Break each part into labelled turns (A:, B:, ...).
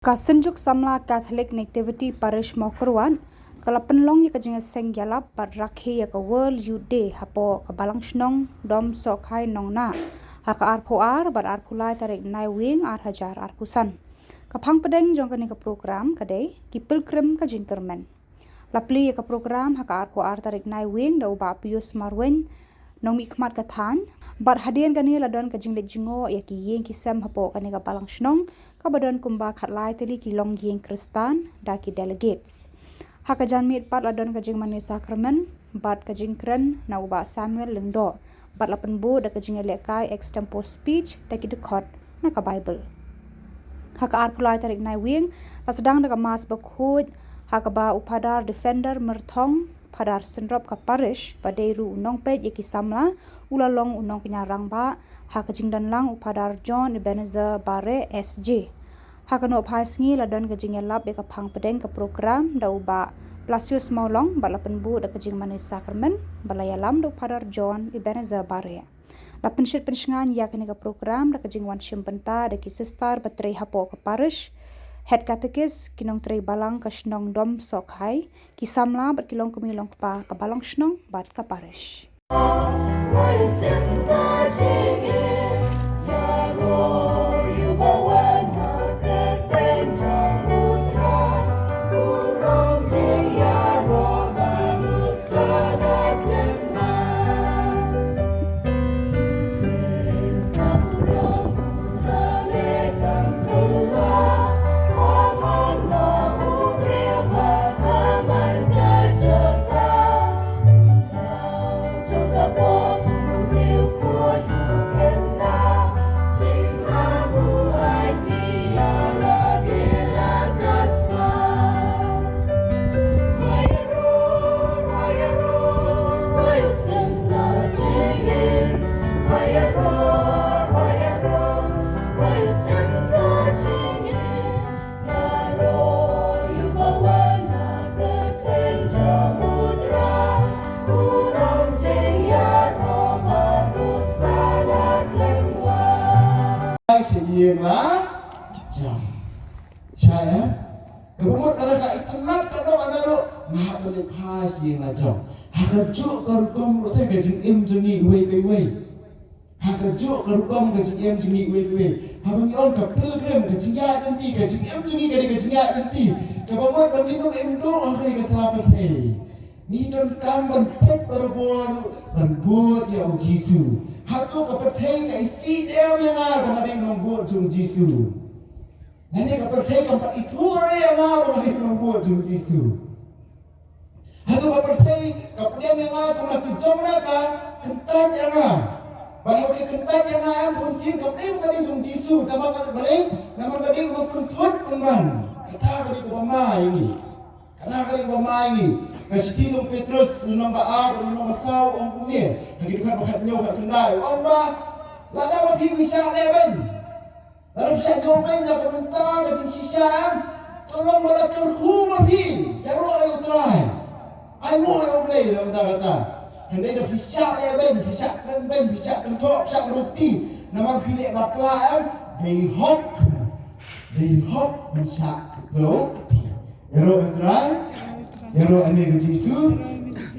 A: Kasenjuk Samla Catholic Nativity Parish Mawkyrwat kalau penlong ya Jingiaseng Ialap pada Rakhe ya ke World Youth Day hapo ke balang snong dom sok hai nong na haka arpoar bad arpulai tarik nai wing hajar arpusan kapang pedeng jong ke program kadai ki pilgrim ke jingkermen lapli ya ke program haka arpoar tarik nai wing da uba pius marwen nong mi khmat ka than bad hadian kani ladon ke jinglet jingo ya ki yeng ki sem hapo kani ka balang snong ka badon kumba khatlai teli ki long yeng kristan da ki delegates haka janmit pat ladon ka jing mani sakramen bad ka jingkren na uba Samuel lengdo bad lapen bu da ka jing lekai extempo speech da ki dekot na ka bible haka arpulai tarik nai wing sedang da ka mas bakhut haka ba upadar defender merthong padar senrop ka Parish padairu unong pej yaki Samla ulalong unong kenyarang ba haka jingdan lang upadar John Ebenezer Bare SJ haka no phai sngi ladon ka jing Ialap ka phang pedeng ka program da uba Plasius maulong balapen bu da ka jing mani sakramen balayalam do padar John Ebenezer Bare lapen shit pensngan yakni ka program da ka jing wan shimpenta da ki sister batrei hapo ka Parish head katekis kinong trei balang ka snong dom sok hai ki Samla bat kilong kumilong pa ka balang snong bat ka Parish
B: Yang lah jam saya kemudian ada kat internet kadang ada tu nak boleh pas yang lah jam hak juk karukom rote ke jing em jungi wei hak juk karukom ke jing em jungi wei habang on ka pilgrim ke jing ya nanti ke jing em jungi ke jing ya nanti kemudian banding em do hak ke selamat he ni don kam ban pek berbor ban buat ya Jisu hatu kapatay ka isi em yang kamaring nombor jung Jisu. Nani kapatay kampat ituri yang kamaring nombor jung Jisu. Hatu kapatay kapatay yang kamaring jong na ka kentat yang bahwa ke kentat yang pun sin kapatay kamaring jung Jisu kamang kamaring namar kamaring pun pemban. Kata kamaring pemai ini. Kata kamaring pemai ini. Kasi tinong Petrus, nunong baag, nunong masaw, ang kumir. Nagidukhan makat nyo, kat kenday. Ang ba, lada maphiwi siya leben. Larap siya nyoben, na pumunta, kating sisyan. Tolong wala terku maphi. Jaro ay utray. Ay mo ay oblay, na kata. Hindi na pisya leben, pisya krenben, pisya kentok, pisya rukti. Naman pilik baklaan, they hop, pisya rukti. Jaro utray. Yaro ane ke Jisu,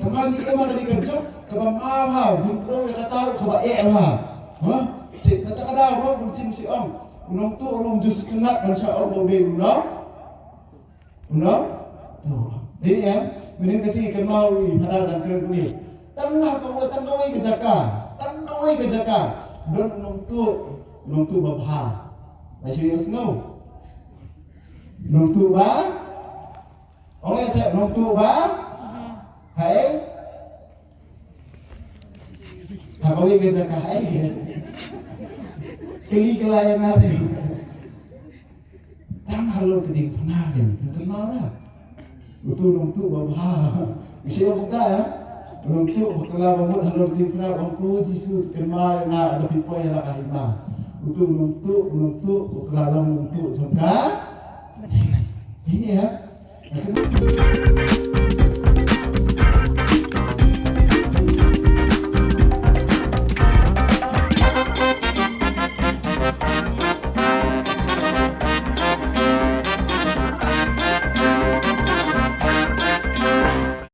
B: kapan ni emang tadi kerja, kapan mahal, bintang yang kata kapan ha? Cik kata kata apa, bersin si unong tu orang Jisu tengah baca Allah unong, tu. Jadi ya, mending kasih kenal pada dan keren ni. Tengah kau ke jaka, don unong tu babha. Macam ni semua, unong tu ba. Orang saya nonton ba, hai, hakawin kerja kahai kan, keli kelayan hari, tang halor keting pernah kan, kenal lah, betul nonton ba, bisa buka ya, nonton kalau bangun halor keting pernah, bangku Jisu kenal na ada people yang nak kahima, betul nonton kalau nonton juga, ini ya.